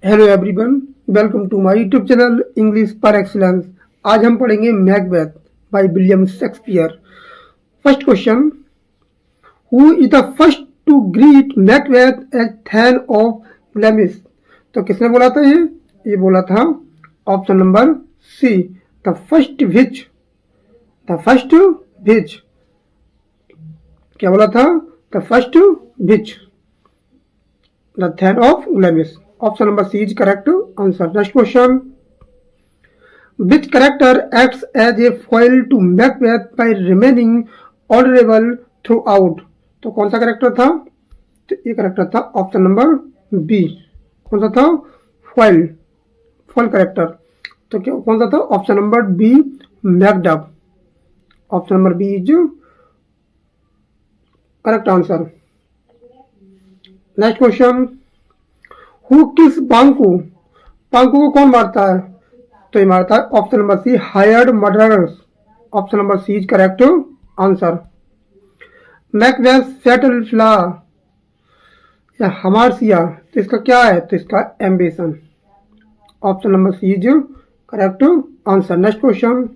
Hello everyone, welcome to my YouTube channel English par excellence. आज हम पढ़ेंगे Macbeth by William Shakespeare. First question, who is the first to greet Macbeth as thane of Glamis? तो किसने बोला था ये बोला था option number C, the first witch. The first witch क्या बोला था? The first witch, the thane of Glamis. Option number C is correct answer. Next question. Which character acts as a foil to Macbeth by remaining honorable throughout? तो कौन सा character था? तो ये character था ऑप्शन नंबर बी। कौन सा था? Foil, foil character. तो क्या कौन सा था? Option number B, Macduff. Option number B is correct answer. Next question, who kills Banquo? पांकू को कौन मारता है? तो ये मारता है option number C, hired murderers. Option number C is correct answer. Macbeth fatal flaw या हमारसिया, तो इसका क्या है? तो इसका ambition. Option number C is correct answer. Next question,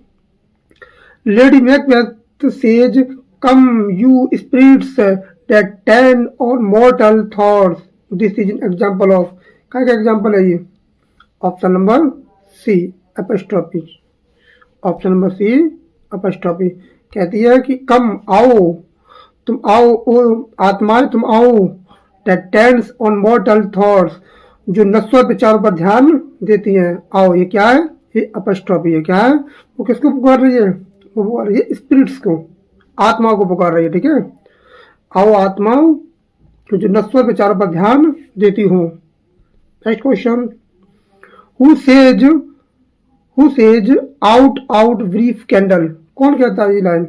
lady Macbeth says come you spirits that turn on mortal thoughts, this is an example of. क्या example है ये? Option number C, apostrophe. Option number C apostrophe कहती है कि कम आओ, तुम आओ, ओ आत्माएं तुम आओ, that tends on mortal thoughts, जो नश्वर विचारों पर ध्यान देती हैं। आओ, ये क्या है? ये एपस्ट्रॉफी है। क्या है? वो किसको पुकार रही है? वो पुकार रही है स्पिरिट्स को, आत्माओं को पुकार रही है। ठीक है, आओ आत्माओं जो नश्वर विचारों पर ध्यान देती हूँ। Next question, who says out out brief candle? कौन कहता है ये लाइन?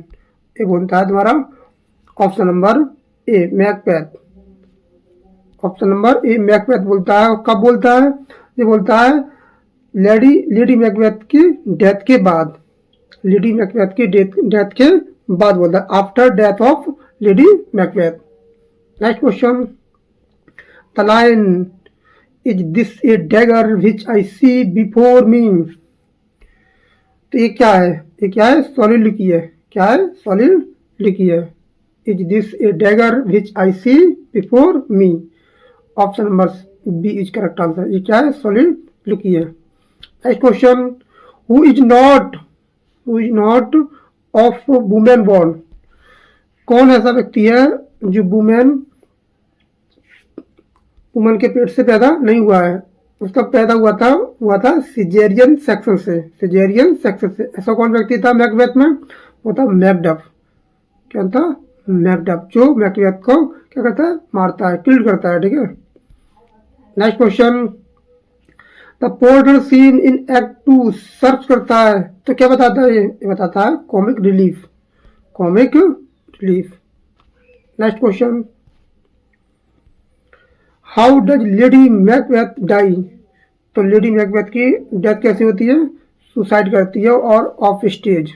ये बोलता है तुम्हारा ऑप्शन नंबर ए, मैकबेथ। ऑप्शन नंबर ए, मैकबेथ बोलता है। कब बोलता है? ये बोलता है लेडी मैकबेथ की डेथ के बाद। लेडी मैकबेथ की डेथ के बाद बोलता है, after death of Lady Macbeth. Next question, the line is this a dagger which I see before me? तो ये क्या है? ये क्या है? सॉलिड लिखी है। क्या है? सॉलिड लिखी है। Is this a dagger which I see before me? Option number B is correct answer. ये क्या है? सॉलिड लिखी है। Next question, who is not of women born? कौन ऐसा व्यक्ति है जो वुमेन के पेट से पैदा नहीं हुआ है? उसका पैदा हुआ था सिजेरियन सेक्शन से। सिजेरियन सेक्शन से ऐसा कौन व्यक्ति था मैकबेथ में? वो था मैकडफ। क्या था? मैकडफ, जो मैकबेथ को क्या करता है? मारता है, किल्ड करता है। ठीक है। Next question, the porter scene in act 2 search करता है तो क्या बताता है? ये बताता है comic relief. Comic relief. Next question, how does Lady Macbeth die? तो लेडी मैकबेथ की डेथ कैसे होती है? सुसाइड करती है और ऑफ स्टेज।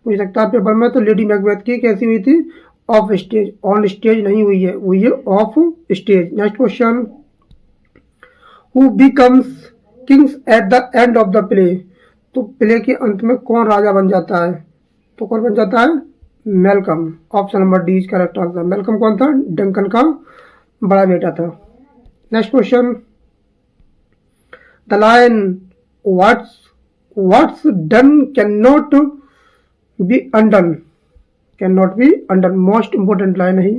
पूछ सकता है पेपर में। तो लेडी मैकबेथ की कैसी हुई थी? Of stage. ऑन स्टेज नहीं हुई है, हुई है of stage. Next question, who becomes Kings at the end of the play? तो प्ले के अंत में कौन राजा बन जाता है? तो कौन बन जाता है? Malcolm. Option number D is correct answer. Malcolm कौन था? डंकन का बड़ा बेटा था। Next question, the line what's done can not be undone. Can not be undone most important line है।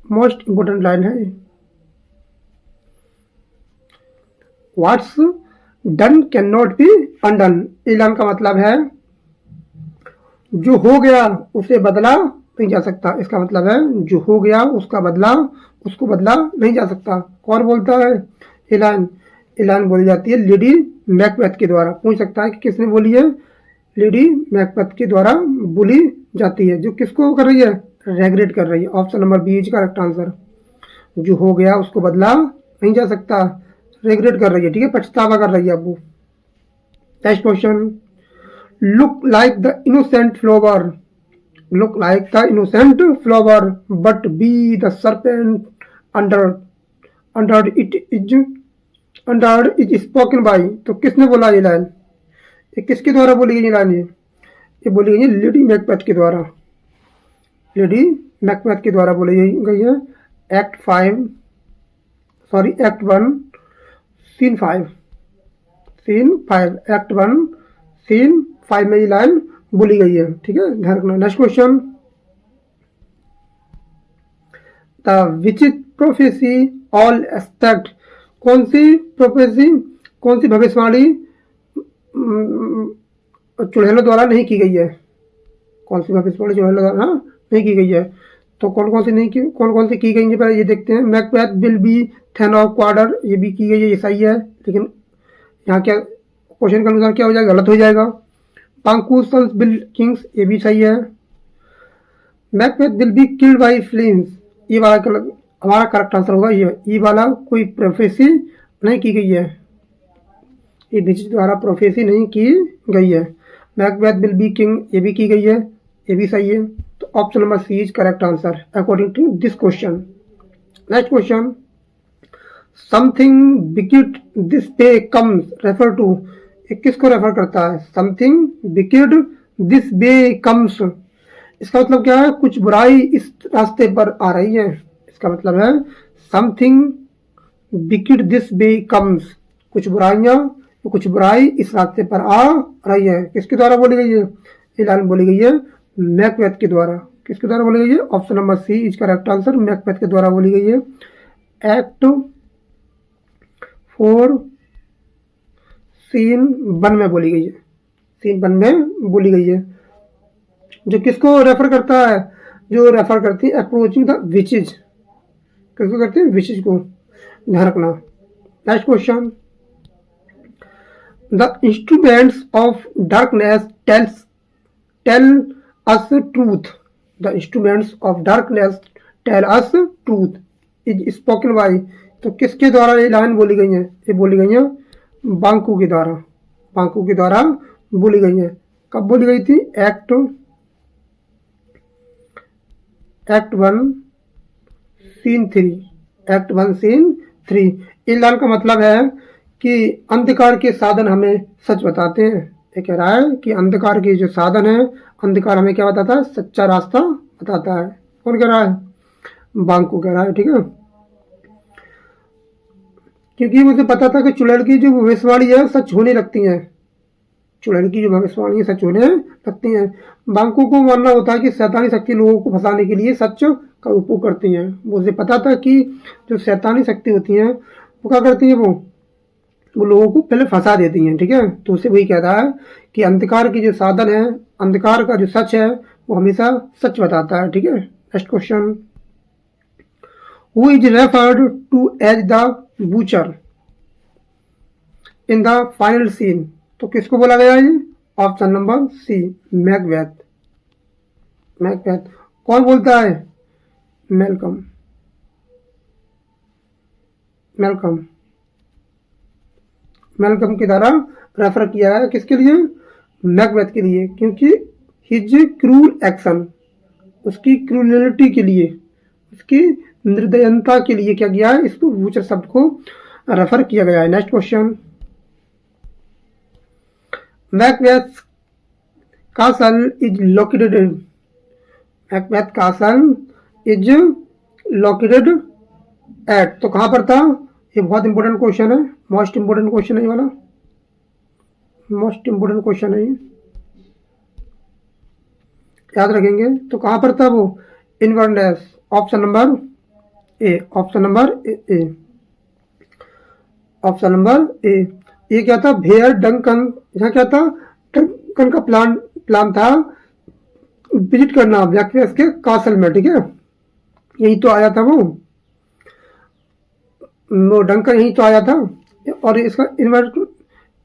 मोस्ट इंपोर्टेंट लाइन है। What's done can not be undone. इस line का मतलब है जो हो गया उसे बदला नहीं जा सकता। इसका मतलब है जो हो गया उसको बदला नहीं जा सकता। कौन बोलता है ये लाइन? ये लाइन बोली जाती है लेडी मैकबेथ के द्वारा। पूछ सकता है कि किसने बोली है? लेडी मैकबेथ के द्वारा बोली जाती है। जो किसको कर रही है? रेगरेट कर रही है। Option number B is correct answer. जो हो गया उसको बदला नहीं जा सकता, रेगरेट कर रही है। ठीक है, पछतावा कर रही है अब वो। Next question, look like the innocent flower. Look like the innocent flower but be the serpent under under is spoken by, तो किसने बोला ये लाइन, ये किसके द्वारा बोली गई ये लाइन, ये बोली गई है लेडी मैकबेथ के द्वारा, लेडी मैकबेथ के द्वारा बोली गई है। Act 5 sorry act 1 scene 5 act 1 scene 5 में ये लाइन बोली गई है, ठीक है, ध्यान रखना। Next question, the which prophecy all expect, कौन सी प्रोफेसी, कौन सी भविष्यवाणी चुड़ैलों द्वारा नहीं की गई है, कौन सी भविष्यवाणी चुड़ैलों द्वारा नहीं की गई है, तो कौन कौन सी नहीं की, कौन कौन सी की गई है पहले ये देखते हैं। Macbeth will be thane of Cawdor, ये भी की गई है, ये सही है, लेकिन यहाँ क्या क्वेश्चन के अनुसार क्या हो जाएगा, गलत हो जाएगा। पांकू सन्स विल किंग्स, ये भी सही है। Macbeth will be killed by flames, ये वाला हमारा करेक्ट आंसर होगा ये वाला, कोई प्रोफेसी नहीं की गई है, ये विच द्वारा प्रोफेसी नहीं की गई है। मैकबेथ विल बी किंग, ये भी की गई है, ये भी सही है, तो option number C is correct answer according to this question. Next question, something wicked this way comes refer to, ये किसको रेफर करता है, something wicked this way comes, इसका मतलब क्या है, कुछ बुराई इस रास्ते पर आ रही है, इसका मतलब है something wicked this way comes, कुछ बुराइयां, कुछ बुराई इस रास्ते पर आ रही है, किसके द्वारा बोली गई है, ये लाइन बोली गई है मैकबेथ के द्वारा, किसके द्वारा बोली गई है, option number C is correct answer, Macbeth के द्वारा बोली गई है। एक्ट 4 सीन 1 में बोली गई है, सीन 1 में बोली गई है, जो किसको रेफर करता है, जो रेफर करती है अप्रोचिंग द विचेज, किसको करते हैं, विचेज को, ध्यान रखना। Next question, the instruments of darkness tell us truth, the instruments of darkness tell us truth is spoken by, तो किसके द्वारा ये लाइन बोली गई है, ये बोली गई है बांकू के द्वारा, बांकू के द्वारा बोली गई है। कब बोली गई थी, एक्ट 1 सीन 3, एक्ट 1 सीन 3। इस लाइन का मतलब है कि अंधकार के साधन हमें सच बताते हैं, ये कह रहा है कि अंधकार के जो साधन है, अंधकार हमें क्या बताता है, सच्चा रास्ता बताता है। कौन कह रहा है, बांकू कह रहा है, ठीक है, क्योंकि मुझे पता था कि चुड़ैल की जो भविष्यवाणी है सच होने लगती है, चुड़ैल की जो भविष्यवाणी सच होने लगती हैं। बांकू को मानना होता है कि शैतानी शक्ति लोगों को फंसाने के लिए सच का उपयोग करती हैं। मुझे पता था कि जो शैतानी शक्ति होती हैं वो क्या करती हैं, वो लोगों को पहले फंसा देती हैं, ठीक है, तो उसे वही कह रहा है कि अंधकार की जो साधन है, अंधकार का जो सच है वो हमेशा सच बताता है, ठीक है। Next question, who is referred to as the butcher in the final scene, तो किसको बोला गया है, option number C Macbeth, Macbeth. कौन बोलता है, मेलकम, मेलकम, मेलकम के द्वारा रेफर किया है, किसके लिए, मैकबेथ के लिए, क्योंकि हिज क्रूल एक्शन, उसकी क्रूलिटी के लिए, उसकी निर्दयता के लिए क्या किया है, इसको बूचर शब्द को रेफर किया गया है। Next question, Macbeth castle is located, Macbeth castle is located at, तो कहाँ पर था, ये बहुत इंपॉर्टेंट क्वेश्चन है, मोस्ट इंपॉर्टेंट क्वेश्चन है ये वाला, मोस्ट इंपॉर्टेंट क्वेश्चन है ये, याद रखेंगे। तो कहाँ पर था वो, इनवर्नेस, ऑप्शन नंबर ए, ऑप्शन नंबर ए, ऑप्शन नंबर ए। ये क्या था, भेयर डंकन, यहाँ क्या था, डंकन का प्लान था विजिट करना मैकबेथ के कासल में, ठीक है, यही तो आया था वो डंकन यही तो आया था। और इसका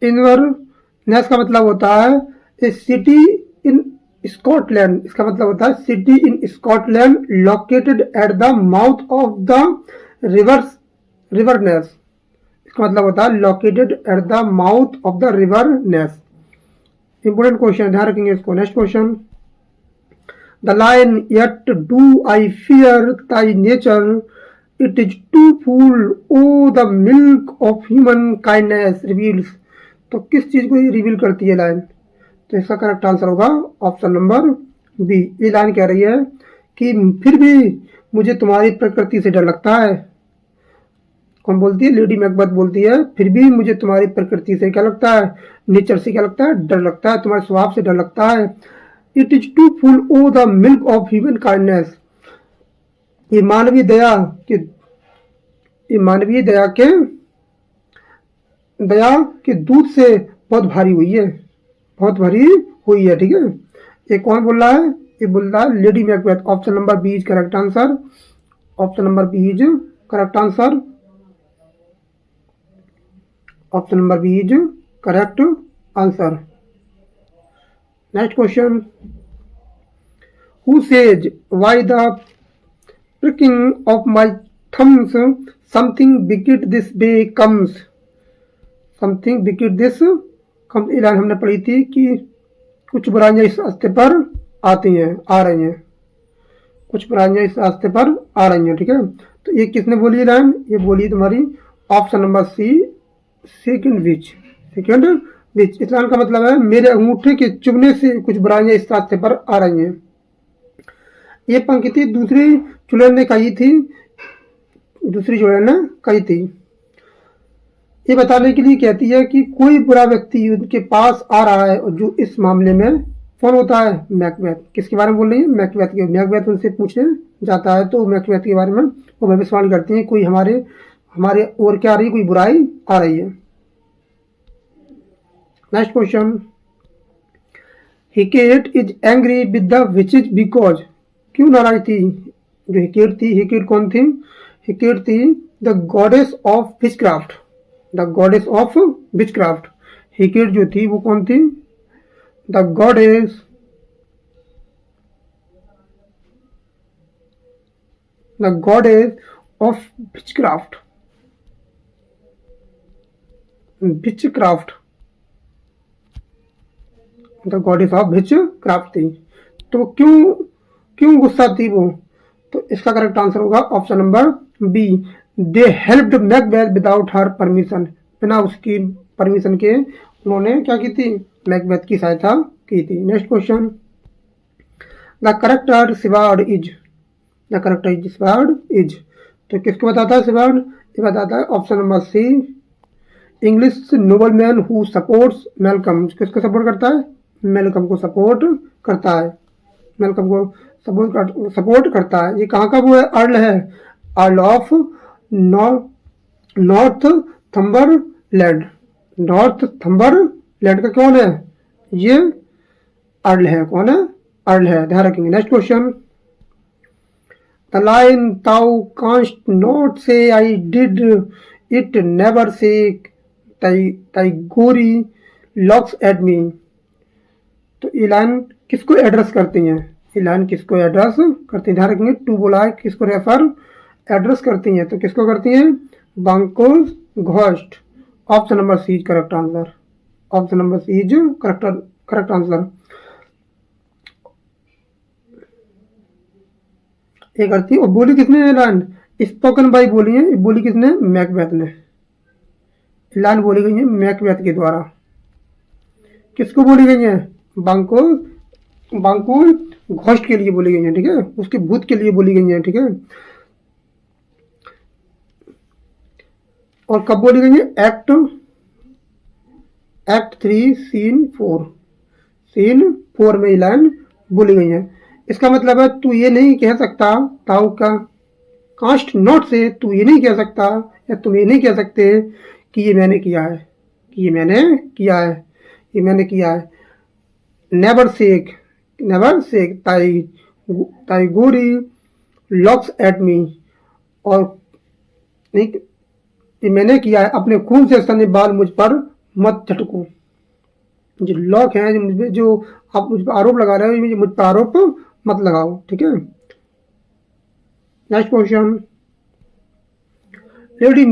इनवर्नेस का मतलब होता है सिटी इन स्कॉटलैंड, इसका मतलब होता है city in Scotland located at the mouth of the river Ness, इसका मतलब होता है located at the mouth of the river Ness. Important question, ध्यान रखेंगे इसको। Next question, the line yet do I fear thy nature it is too full o' the milk of human kindness reveals. तो किस चीज को ये reveal करती है लाइन? तो इसका करेक्ट आंसर होगा ऑप्शन नंबर बी। ये लाइन कह रही है कि फिर भी मुझे तुम्हारी प्रकृति से डर लगता है। कौन बोलती है? लेडी मैकबेथ बोलती है फिर भी मुझे तुम्हारी प्रकृति से क्या लगता है, नेचर से क्या लगता है, डर लगता है, तुम्हारे स्वभाव से डर लगता है। It is too full o the milk of human kindness. ये मानवीय दया के, ये मानवीय दया के दूध से बहुत भारी हुई है, बहुत भरी हुई है। ठीक है, ये कौन बोल रहा है? ये बोल रहा है Lady Macbeth. Option number B is correct answer. Option number B is correct answer. Option number B is correct answer. Next question, who says why the pricking of my thumbs something wicked this way comes। something wicked this comes, ये line हमने पढ़ी थी कि कुछ बुराइयां इस रास्ते पर आती हैं, आ रही हैं, कुछ बुराइयां इस रास्ते पर आ रही हैं। ठीक है, तो ये किसने बोली लाइन? ये बोली तुम्हारी option number C, second witch. Second witch, इस लाइन का मतलब है मेरे अंगूठे के चुभने से कुछ बुराइयां इस रास्ते पर आ रही हैं। ये पंक्ति दूसरी चुड़ैल ने कही थी, दूसरी चुड़ैल ने कही थी। ये बताने के लिए कहती है कि कोई बुरा व्यक्ति उनके पास आ रहा है, और जो इस मामले में कौन होता है? मैकबेथ। किसके बारे में बोल रही है? मैकबेथ के। मैकबेथ उनसे पूछने जाता है तो मैकबेथ के बारे में वो भविष्यवाणी करती है, कोई हमारे और क्या आ रही है, कोई बुराई आ रही है। Next question, Hecate is angry with the witches because. क्यों नाराज थी जो हिकेट थी? हिकेट कौन थी? हिकेट थी the goddess of witchcraft, the goddess of witchcraft. Hecate जो थी वो कौन थी? The goddess, the goddess of witchcraft, witchcraft, the goddess of witchcraft थी। तो क्यों गुस्सा थी वो? तो इसका करेक्ट आंसर होगा option number B, they helped Macbeth without her permission. बिना उसकी परमिशन के उन्होंने क्या की थी? मैकबेथ की सहायता की थी। Next question, the character Siward is, the character is Siward is. तो किसको बताता है सिवार्ड? ये बताता है option number C, English nobleman who supports Malcolm. किसको सपोर्ट करता है? मेलकम को सपोर्ट करता है, मेलकम को सपोर्ट करता है। ये कहाँ का वो है? अर्ल है, अर्ल ऑफ नॉर्थ थंबरलैंड। नॉर्थ थंबरलैंड का कौन है? ये अर्ल है। कौन है? अर्ल है, ध्यान रखेंगे। Next question, the line tau const not से I did it never say ताई गोरी लॉक्स एट मी। तो ये लाइन किसको एड्रेस करती हैं? ये लाइन किसको एड्रेस करती हैं? ध्यान रखेंगे, टू बोला है, किसको रेफर एड्रेस करती हैं? तो किसको करती हैं? Banquo's ghost. Option number C is correct answer. Option number C is correct answer. ये करती है, और बोली किसने ये लाइन? स्पोकन बाई बोली है, बोली किसने? मैकबेथ ने। लाइन बोली गई है मैकबेथ के द्वारा। किसको बोली गई है? बांकुल घोस्ट के लिए बोली गई है। ठीक है, उसके भूत के लिए बोली गई है। ठीक है, और कब बोली गई है? एक्ट 3 सीन 4 में लाइन बोली गई है। इसका मतलब है तू ये नहीं कह सकता, ताऊ का कास्ट नॉट से तू ये नहीं कह सकता, या तुम ये नहीं कह सकते कि ये मैंने किया है, कि ये मैंने किया है, ये मैंने किया है। नेवर सेक ताई गोरी लॉक्स एट मी। और नहीं, ये मैंने किया है, अपने खून से सने बाल मुझ पर मत झटको। जो लॉक है, जो आप मुझ पर आरोप लगा रहे हो, मुझ पर आरोप मत लगाओ। ठीक है, next question, lady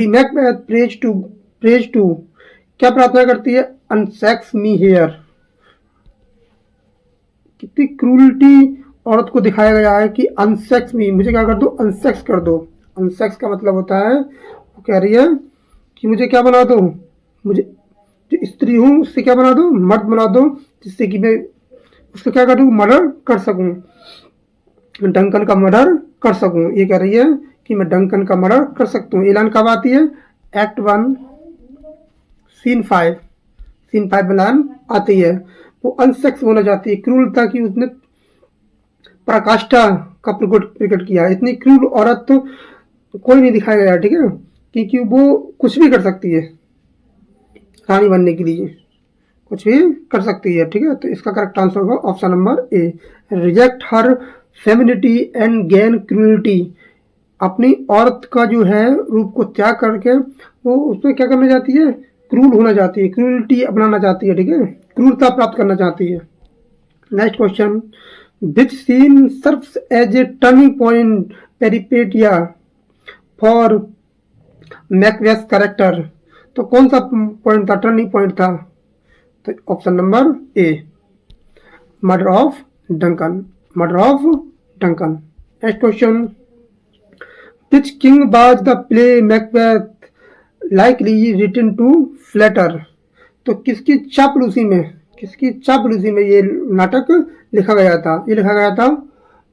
Macbeth prays to क्या प्रार्थना करती है? अनसेक्स मी हेयर। कितनी क्रूरटी औरत को दिखाया गया है कि अनसेक्स मी, मुझे क्या कर दो, अनसेक्स कर दो। अनसेक्स का मतलब होता है, वो कह रही है कि मुझे क्या बना दो, मुझे जो स्त्री हूँ उससे क्या बना दो, मर्द बना दो, जिससे कि मैं उसको क्या करूँ, मर्डर कर सकूँ, डंकन का मर्डर कर सकूँ। ये कह रही है कि मैं डंकन का मर्डर कर सकता हूँ। ऐलान कब आती है, एक्ट 1 सीन 5 में लाइन आती है। वो अनसेक्स होना चाहती है, क्रूरता की उसने पराकाष्ठा का प्रकट किया। इतनी क्रूर औरत तो कोई नहीं दिखाया गया, ठीक है, क्योंकि वो कुछ भी कर सकती है रानी बनने के लिए, कुछ भी कर सकती है, ठीक है। तो इसका करेक्ट आंसर होगा option number A, reject her femininity and gain cruelty. अपनी औरत का जो है रूप को त्याग करके वो उसमें क्या करना चाहती है, क्रूर होना चाहती है, क्रूरटी अपनाना चाहती है, ठीक है, क्रूरता प्राप्त करना चाहती है। Next question, which scene serves as a turning point peripeteia for Macbeth character. तो कौन सा पॉइंट था, टर्निंग पॉइंट था, तो option number A, murder of Duncan, murder of Duncan. Next question, which king was the play Macbeth likely written to flatter. तो किसकी चापलूसी में, किसकी चापलूसी में ये नाटक लिखा गया था, ये लिखा गया था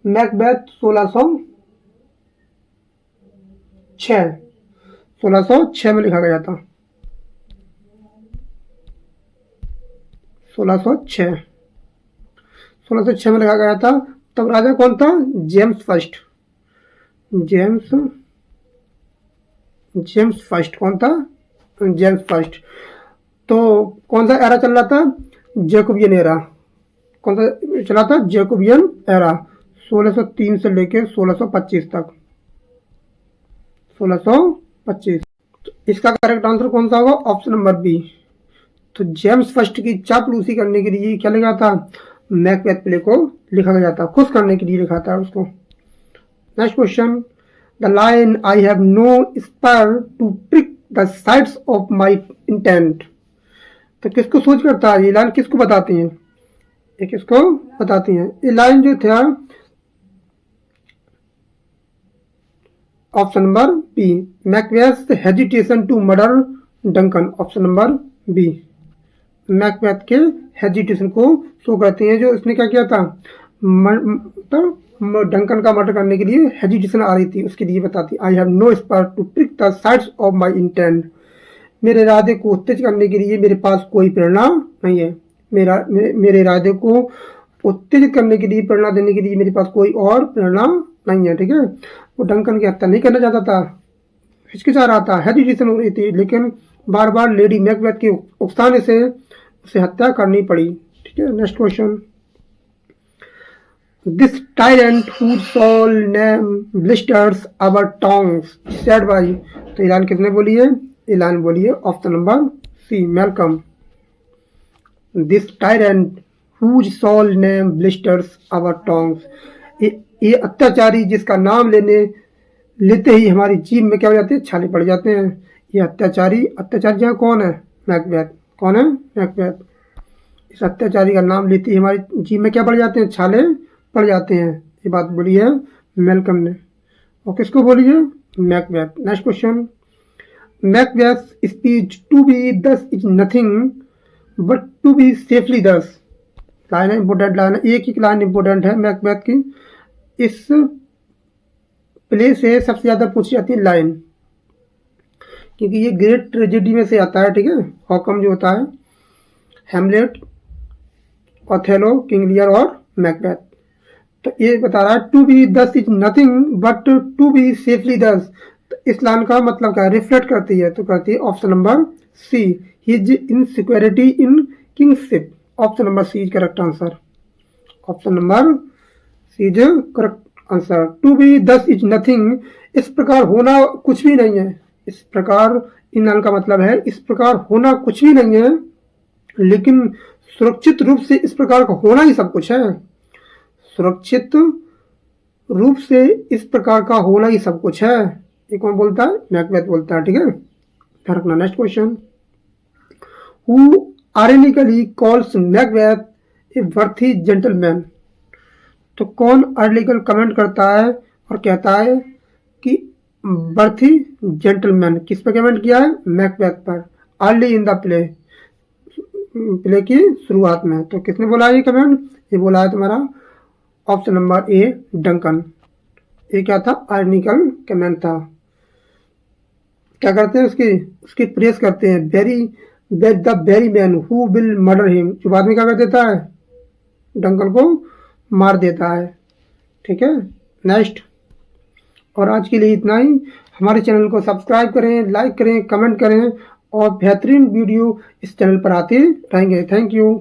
मैकबेथ 1606 में लिखा गया था, 1606 में लिखा गया था। तब राजा कौन था, जेम्स फर्स्ट, जेम्स फर्स्ट कौन था, जेम्स फर्स्ट। तो कौन सा एरा चल रहा था, जैकोबियन एरा, कौन सा चला था, जैकोबियन एरा, 1603 से लेकर 1625 तक, 1625। तो इसका करेक्ट आंसर कौन सा होगा, ऑप्शन नंबर बी। तो जेम्स फर्स्ट की चापलूसी करने के लिए क्या लिखा था, मैकबेथ प्ले को लिखा गया था, खुश करने के लिए लिखा था उसको। Next question, the line I have no spur to prick the sides of my intent. तो किसको सोच करता है, ये लाइन किसको बताती है, ये किसको बताती है, ये लाइन जो था option number B, Macbeth hesitation to murder Duncan, option number B, Macbeth के हेजिटेशन को शो करती हैं, जो इसने क्या किया था, तो डंकन का मर्डर करने के लिए हेजिटेशन आ रही थी, उसके लिए बताती, I have no spur to prick the sides of my intent. मेरे इरादे को उत्तेज करने के लिए मेरे पास कोई प्रेरणा नहीं है, मेरे इरादे को उत्तेजित करने के लिए, प्रेरणा देने के लिए मेरे पास कोई और प्रेरणा नहीं है, ठीक है। वो डंकन की हत्या नहीं करना चाहता था, हिचकिचा रहा था, हेजिटेशन हो रही थी, लेकिन बार बार लेडी मैकबेथ के उकसाने से उसे हत्या करनी पड़ी, ठीक है। Next question, this tyrant whose soul name blisters our tongues said by। तो ऐलान किसने बोली है, ऐलान बोली है option number C, Malcolm. This tyrant whose soul name blisters our tongues। ये अत्याचारी जिसका नाम लेते ही हमारी जीभ में क्या हो जाती है, छाले पड़ जाते हैं। ये अत्याचारी जहाँ कौन है, मैकबेथ, कौन है, मैकबेथ। इस अत्याचारी का नाम लेते ही हमारी जीभ में क्या पड़ जाते हैं, छाले पड़ जाते हैं। ये बात बोली है मैल्कम ने, और किसको बोली है, Macbeth. Next question, Macbeth speech to be thus is nothing but to be safely thus. Line है, इंपोर्टेंट लाइन है, एक ही लाइन इंपोर्टेंट है मैकबेथ की। इस प्ले से सबसे ज्यादा पूछी जाती है लाइन, क्योंकि ये ग्रेट ट्रेजेडी में से आता है, ठीक है। हॉकम जो होता है, हैमलेट, ओथेलो, किंग लियर और मैकबेथ। तो ये बता रहा है to be thus is nothing but to be safely thus. तो इस लाइन का मतलब क्या रिफ्लेक्ट करती है, तो करती है option number C, his insecurity in kingship, option number C is correct answer, option number C is correct answer. To be thus is nothing, इस प्रकार होना कुछ भी नहीं है, इस प्रकार, इन लाइन का मतलब है इस प्रकार होना कुछ भी नहीं है, लेकिन सुरक्षित रूप से इस प्रकार का होना ही सब कुछ है, सुरक्षित रूप से इस प्रकार का होना ही सब कुछ है। ये कौन बोलता है, मैकबेथ बोलता है, ठीक है, ध्यान रखना। Next question, who ironically calls Macbeth A worthy gentleman. तो कौन आर्टिकल कमेंट करता है और कहता है कि बर्थी जेंटलमैन किस पे कमेंट किया है? मैकबेथ पर। Early in the play, play की शुरुआत में। तो किसने बोला ये कमेंट? ये बोला है तुम्हारा ऑप्शन नंबर ए, डंकन। ये क्या था? आर्टिकल कमेंट था। क्या करते हैं उसकी उसकी प्रेस करते हैं। The very man who will murder him, जो बाद में क्या कर देता है? डंकन को मार देता है। ठीक है, नेक्स्ट। और आज के लिए इतना ही। हमारे चैनल को सब्सक्राइब करें, लाइक करें, कमेंट करें और बेहतरीन वीडियो इस चैनल पर आते रहेंगे। Thank you.